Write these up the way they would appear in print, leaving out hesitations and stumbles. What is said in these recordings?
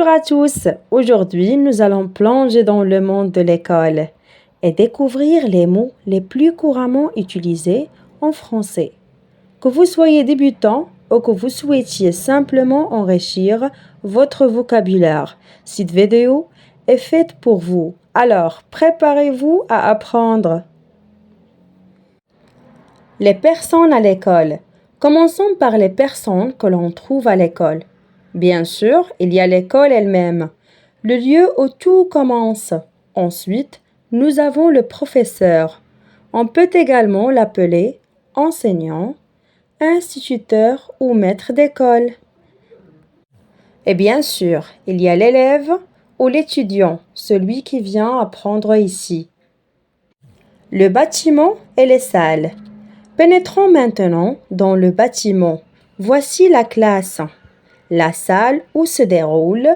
Bonjour à tous. Aujourd'hui, nous allons plonger dans le monde de l'école et découvrir les mots les plus couramment utilisés en français. Que vous soyez débutant ou que vous souhaitiez simplement enrichir votre vocabulaire, cette vidéo est faite pour vous. Alors, préparez-vous à apprendre. Les personnes à l'école. Commençons par les personnes que l'on trouve à l'école. Bien sûr, il y a l'école elle-même, le lieu où tout commence. Ensuite, nous avons le professeur. On peut également l'appeler enseignant, instituteur ou maître d'école. Et bien sûr, il y a l'élève ou l'étudiant, celui qui vient apprendre ici. Le bâtiment et les salles. Pénétrons maintenant dans le bâtiment. Voici la classe. La salle où se déroule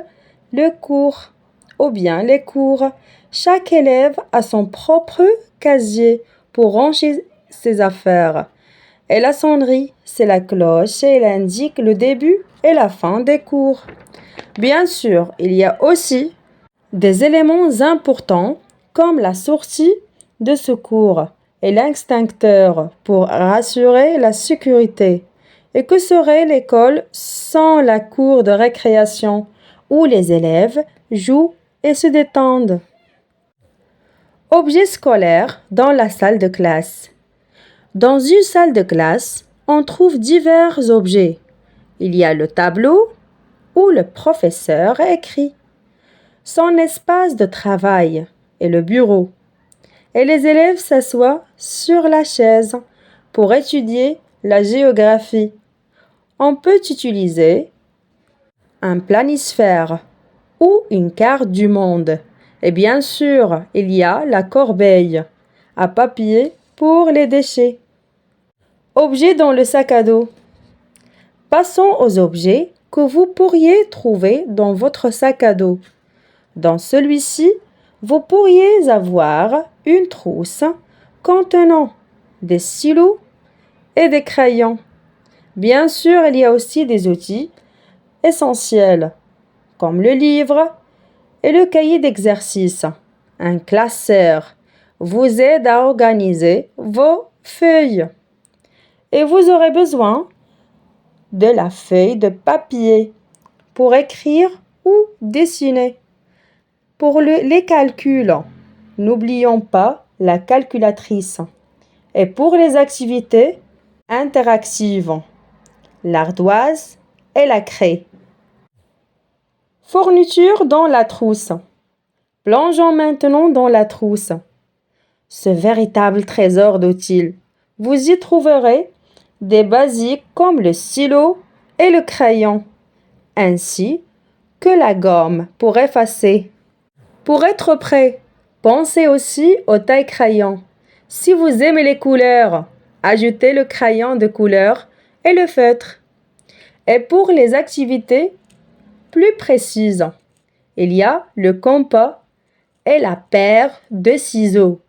le cours ou bien les cours. Chaque élève a son propre casier pour ranger ses affaires. Et la sonnerie, c'est la cloche et elle indique le début et la fin des cours. Bien sûr, il y a aussi des éléments importants comme la sortie de secours et l'extincteur pour rassurer la sécurité. Et que serait l'école sans la cour de récréation où les élèves jouent et se détendent? Objets scolaires dans la salle de classe. Dans une salle de classe, on trouve divers objets. Il y a le tableau où le professeur écrit, son espace de travail et le bureau. Et les élèves s'assoient sur la chaise pour étudier la géographie. On peut utiliser un planisphère ou une carte du monde. Et bien sûr, il y a la corbeille à papier pour les déchets. Objets dans le sac à dos. Passons aux objets que vous pourriez trouver dans votre sac à dos. Dans celui-ci, vous pourriez avoir une trousse contenant des stylos et des crayons. Bien sûr, il y a aussi des outils essentiels comme le livre et le cahier d'exercice. Un classeur vous aide à organiser vos feuilles. Et vous aurez besoin de la feuille de papier pour écrire ou dessiner. Pour les calculs, n'oublions pas la calculatrice. Et pour les activités interactives, l'ardoise et la craie. Fourniture dans la trousse. Plongeons maintenant dans la trousse. Ce véritable trésor d'outils. Vous y trouverez des basiques comme le stylo et le crayon, ainsi que la gomme pour effacer. Pour être prêt, pensez aussi au taille-crayon. Si vous aimez les couleurs, ajoutez le crayon de couleur et le feutre. Et pour les activités plus précises, il y a le compas et la paire de ciseaux.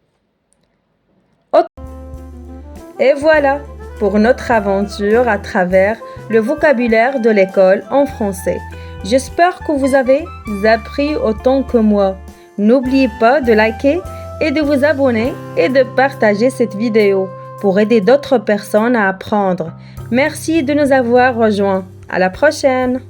Et voilà pour notre aventure à travers le vocabulaire de l'école en français. J'espère que vous avez appris autant que moi. N'oubliez pas de liker et de vous abonner et de partager cette vidéo pour aider d'autres personnes à apprendre. Merci de nous avoir rejoints. À la prochaine!